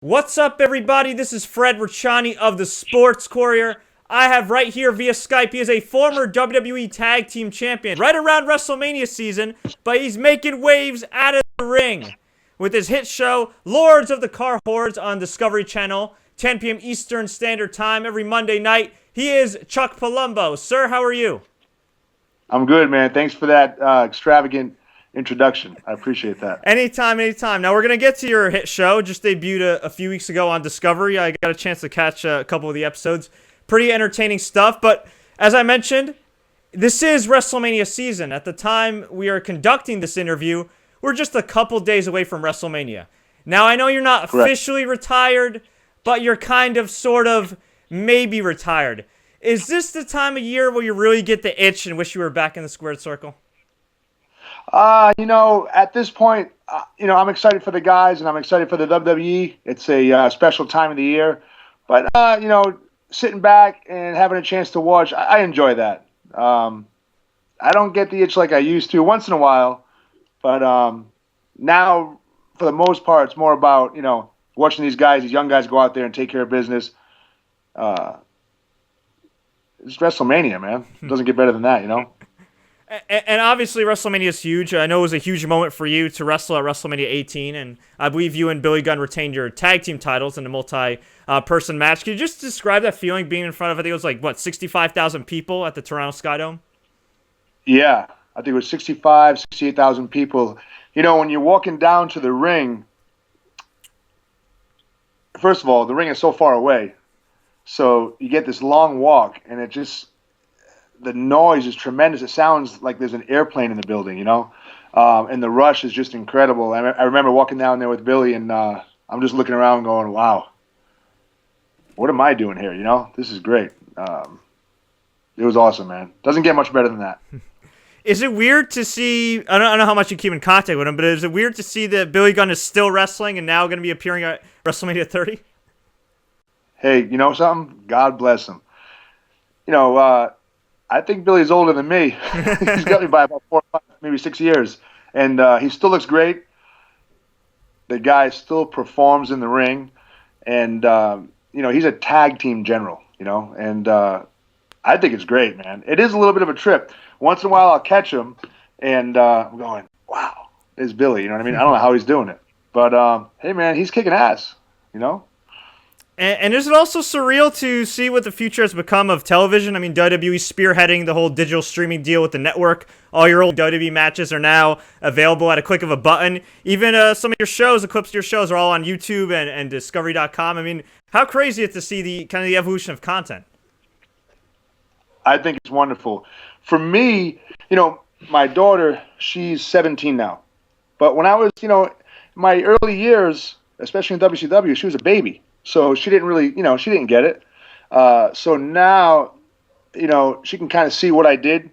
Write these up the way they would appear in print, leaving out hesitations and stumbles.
What's up, everybody? This is Fred Richani of the Sports Courier. I have right here via Skype, he is a former WWE Tag Team Champion right around WrestleMania season, but he's making waves out of the ring with his hit show, Lords of the Car Hoards on Discovery Channel, 10 p.m. Eastern Standard Time every Monday night. He is Chuck Palumbo. Sir, how are you? I'm good, man. Thanks for that extravagant introduction. I appreciate that. Anytime. Now, we're going to get to your hit show. Just debuted a few weeks ago on Discovery. I got a chance to catch a couple of the episodes. Pretty entertaining stuff. But as I mentioned, this is WrestleMania season. At the time we are conducting this interview, we're just a couple days away from WrestleMania. Now, I know you're not officially retired, but you're kind of, sort of, maybe retired. Is this the time of year where you really get the itch and wish you were back in the squared circle? At this point, I'm excited for the guys and I'm excited for the WWE. It's a special time of the year. But, sitting back and having a chance to watch, I enjoy that. I don't get the itch like I used to once in a while. But now, for the most part, it's more about, watching these young guys go out there and take care of business. It's WrestleMania, man. It doesn't get better than that, And obviously, WrestleMania is huge. I know it was a huge moment for you to wrestle at WrestleMania 18, and I believe you and Billy Gunn retained your tag team titles in a multi-person match. Can you just describe that feeling being in front of, I think it was 65,000 people at the Toronto Skydome? Yeah, I think it was 68,000 people. When you're walking down to the ring, first of all, the ring is so far away. So you get this long walk, and the noise is tremendous. It sounds like there's an airplane in the building, and the rush is just incredible. I remember walking down there with Billy, and I'm just looking around going, wow, what am I doing here, This is great. It was awesome, man. Doesn't get much better than that. Is it weird to see, I don't know how much you keep in contact with him, but is it weird to see that Billy Gunn is still wrestling and now going to be appearing at WrestleMania 30? Hey, you know something? God bless him. I think Billy's older than me. He's got me by about 4, 5, maybe 6 years. And he still looks great. The guy still performs in the ring. And, he's a tag team general, And I think it's great, man. It is a little bit of a trip. Once in a while I'll catch him, and I'm going, wow, there's Billy. You know what I mean? I don't know how he's doing it. But, hey, man, he's kicking ass, And is it also surreal to see what the future has become of television? I mean, WWE spearheading the whole digital streaming deal with the network. All your old WWE matches are now available at a click of a button. Even some of your shows, the clips of your shows are all on YouTube and Discovery.com. I mean, how crazy is it to see the evolution of content? I think it's wonderful. For me, my daughter, she's 17 now. But when I was, my early years, especially in WCW, she was a baby. So she didn't really, she didn't get it. So now, she can kind of see what I did,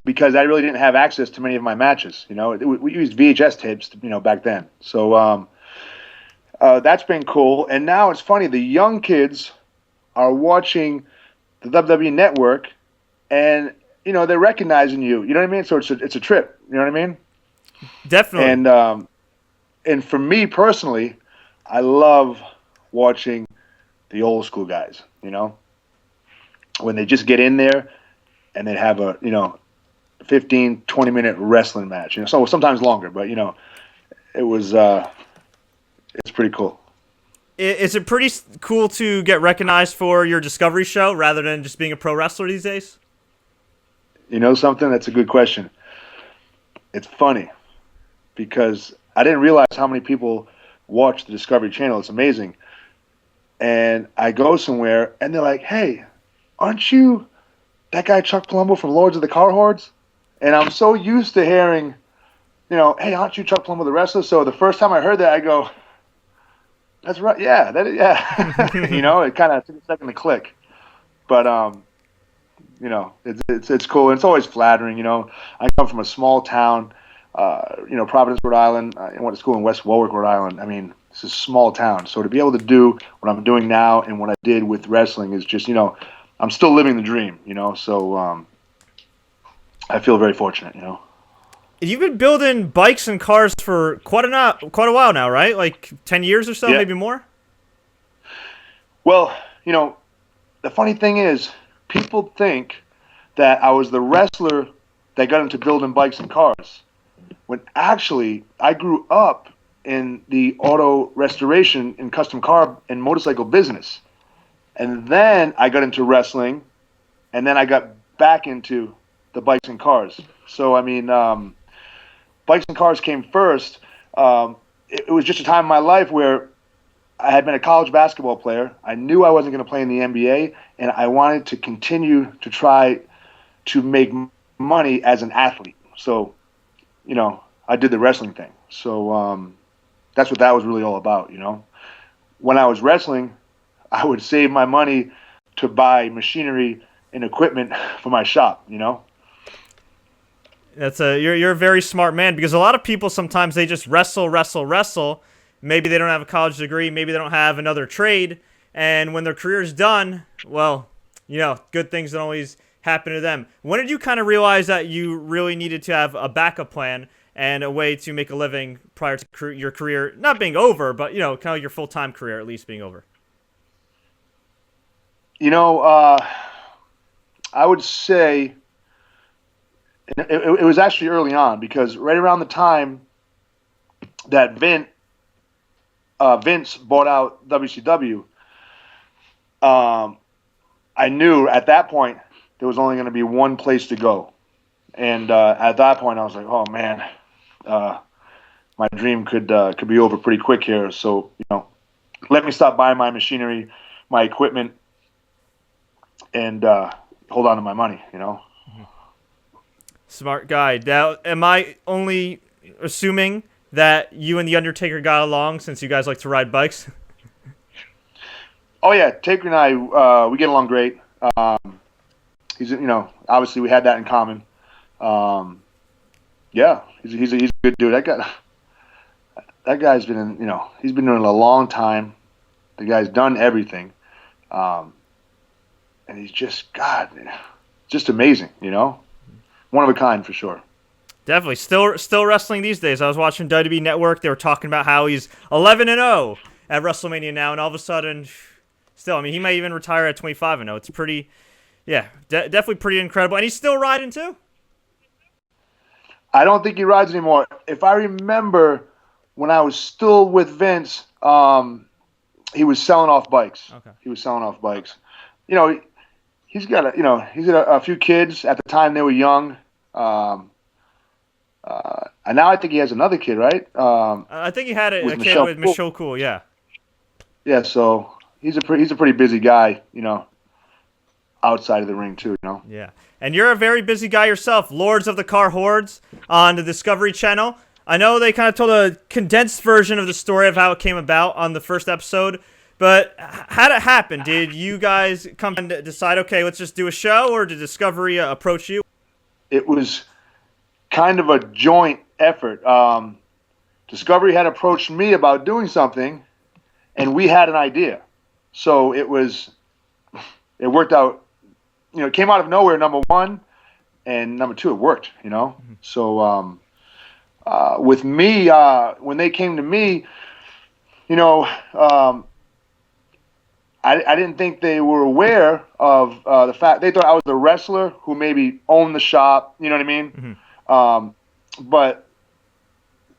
because I really didn't have access to many of my matches. We used VHS tapes, back then. So that's been cool. And now it's funny, the young kids are watching the WWE Network, and, they're recognizing you. You know what I mean? So it's a trip. You know what I mean? Definitely. And for me personally, I love watching the old school guys, when they just get in there and they have a, 15, 20-minute wrestling match, so sometimes longer, but, it was, it's pretty cool. Is it pretty cool to get recognized for your Discovery show rather than just being a pro wrestler these days? You know something? That's a good question. It's funny because I didn't realize how many people watch the Discovery Channel. It's amazing. And I go somewhere, and they're like, hey, aren't you that guy Chuck Palumbo from Lords of the Car Hoards? And I'm so used to hearing, hey, aren't you Chuck Palumbo the wrestler? So the first time I heard that, I go, that's right, yeah. It kind of took a second to click. But, it's cool. And it's always flattering, I come from a small town. Providence, Rhode Island. I went to school in West Warwick, Rhode Island. I mean, it's a small town. So to be able to do what I'm doing now and what I did with wrestling is just, I'm still living the dream, So I feel very fortunate, You've been building bikes and cars for quite a while now, right? Like 10 years or so, Yeah. maybe more? Well, the funny thing is, people think that I was the wrestler that got into building bikes and cars, when actually I grew up in the auto restoration and custom car and motorcycle business. And then I got into wrestling, and then I got back into the bikes and cars. So, I mean, bikes and cars came first. It was just a time in my life where I had been a college basketball player. I knew I wasn't going to play in the NBA, and I wanted to continue to try to make money as an athlete. So, I did the wrestling thing. So that's what that was really all about, When I was wrestling, I would save my money to buy machinery and equipment for my shop, That's you're a very smart man, because a lot of people sometimes they just wrestle. Maybe they don't have a college degree, maybe they don't have another trade, and when their career's done, well, good things don't always happen to them. When did you kind of realize that you really needed to have a backup plan and a way to make a living prior to your career not being over, but kind of your full-time career at least being over? I would say it was actually early on, because right around the time that Vince bought out WCW, I knew at that point there was only going to be one place to go. And at that point I was like, oh man, my dream could be over pretty quick here. So, let me stop buying my machinery, my equipment, and hold on to my money, Smart guy. Now, am I only assuming that you and the Undertaker got along since you guys like to ride bikes? Oh yeah, Taker and I, we get along great. He's, obviously we had that in common. Yeah, he's a good dude. That guy's been in, he's been doing it a long time. The guy's done everything, and he's just just amazing. One of a kind for sure. Definitely, still wrestling these days. I was watching WWE Network. They were talking about how he's 11-0 at WrestleMania now, and all of a sudden, still, I mean, he might even retire at 25-0. It's pretty, definitely pretty incredible. And he's still riding too. I don't think he rides anymore. If I remember, when I was still with Vince, he was selling off bikes. Okay. He was selling off bikes. He's got a few kids. At the time, they were young. And now I think he has another kid, right? I think he had a kid with Michelle Cool, yeah. Yeah, so he's a pretty busy guy, outside of the ring too, Yeah, and you're a very busy guy yourself. Lords of the Car Hoards on the Discovery Channel. I know they kind of told a condensed version of the story of how it came about on the first episode, but how did it happen? Did you guys come and decide, okay, let's just do a show, or did Discovery approach you? It was kind of a joint effort. Discovery had approached me about doing something, and we had an idea. So it worked out, it came out of nowhere, number one, and number two, it worked, Mm-hmm. So with me, when they came to me, I didn't think they were aware of the fact they thought I was the wrestler who maybe owned the shop, you know what I mean? Mm-hmm. But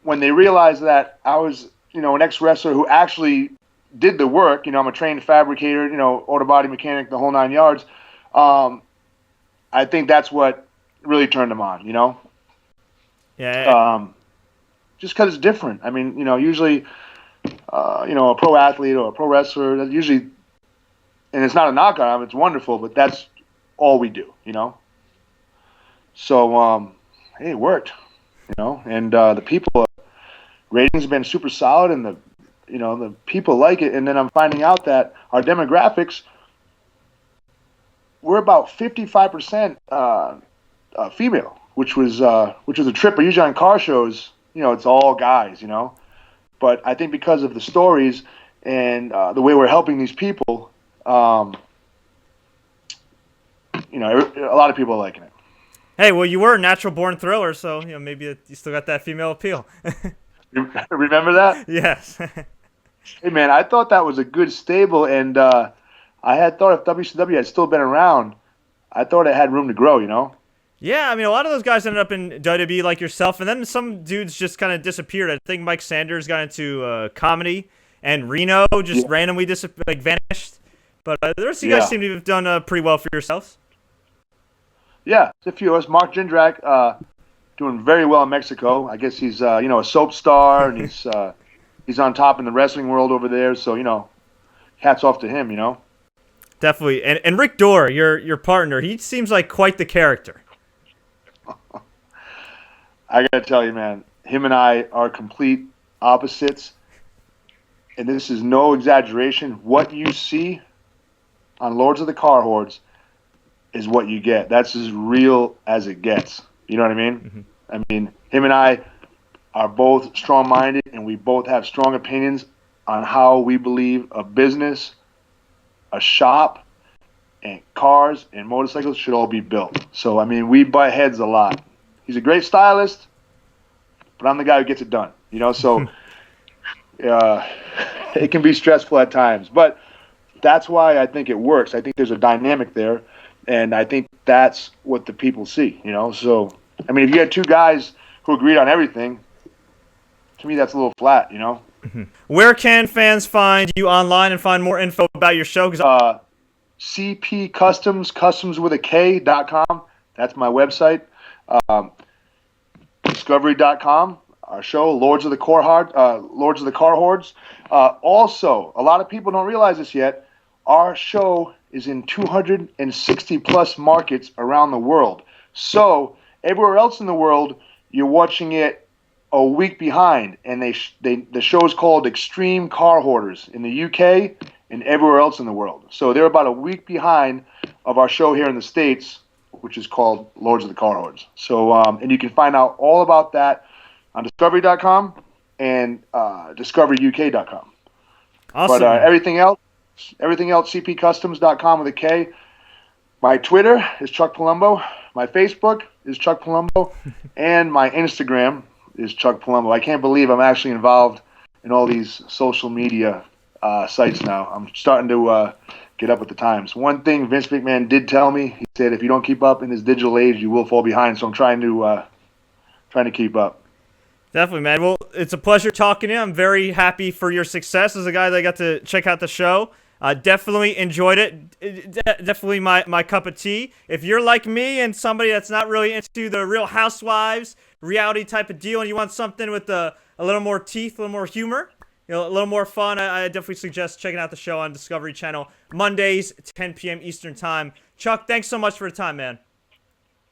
when they realized that I was, an ex-wrestler who actually did the work, I'm a trained fabricator, auto body mechanic, the whole 9 yards. I think that's what really turned them on, Yeah. Just because it's different. I mean, usually, a pro athlete or a pro wrestler, that usually, and it's not a knock on them, it's wonderful, but that's all we do, So, hey, it worked, and the people, ratings have been super solid, and the people like it. And then I'm finding out that our demographics, we're about 55% female, which was a trip. But usually on car shows, it's all guys, But I think because of the stories and the way we're helping these people, a lot of people are liking it. Hey, well, you were a natural born thriller, so maybe you still got that female appeal. Remember that? Yes. Hey, man, I thought that was a good stable, and I had thought if WCW had still been around, I thought it had room to grow, Yeah, I mean, a lot of those guys ended up in WWE like yourself, and then some dudes just kind of disappeared. I think Mike Sanders got into comedy, and Reno just randomly vanished. But the rest of you guys seem to have done pretty well for yourselves. Yeah, it's a few of us. Mark Jindrak doing very well in Mexico. I guess he's a soap star, and he's on top in the wrestling world over there. So hats off to him. Definitely, and Rick Dore, your partner, he seems like quite the character. I gotta tell you, man, him and I are complete opposites, and this is no exaggeration. What you see on Lords of the Car Hoards is what you get. That's as real as it gets. You know what I mean? Mm-hmm. I mean, him and I are both strong-minded, and we both have strong opinions on how we believe a business, a shop, and cars and motorcycles should all be built. So, I mean, we butt heads a lot. He's a great stylist, but I'm the guy who gets it done. So it can be stressful at times. But that's why I think it works. I think there's a dynamic there, and I think that's what the people see. So, I mean, if you had two guys who agreed on everything, to me that's a little flat. Where can fans find you online and find more info about your show? CP Customs with a K.com. That's my website. Discovery.com. Our show, Lords of the Car Hoards. Also, a lot of people don't realize this yet. Our show is in 260 plus markets around the world. So everywhere else in the world, you're watching it a week behind, and the show is called Extreme Car Hoarders in the UK and everywhere else in the world. So they're about a week behind of our show here in the States, which is called Lords of the Car Hoards. So, and you can find out all about that on Discovery.com and DiscoveryUK.com. Awesome. But everything else, CPCustoms.com with a K. My Twitter is Chuck Palumbo. My Facebook is Chuck Palumbo. And my Instagram is Chuck Palumbo. I can't believe I'm actually involved in all these social media sites now. I'm starting to get up with the times. One thing Vince McMahon did tell me, he said, if you don't keep up in this digital age, you will fall behind. So I'm trying to keep up. Definitely, man. Well, it's a pleasure talking to you. I'm very happy for your success as a guy that got to check out the show. Definitely enjoyed it. Definitely my cup of tea. If you're like me and somebody that's not really into the Real Housewives reality type of deal and you want something with a little more teeth, a little more humor, a little more fun, I definitely suggest checking out the show on Discovery Channel, Mondays, 10 p.m. Eastern Time. Chuck, thanks so much for the time, man.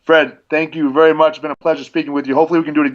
Fred, thank you very much. It's been a pleasure speaking with you. Hopefully we can do it again.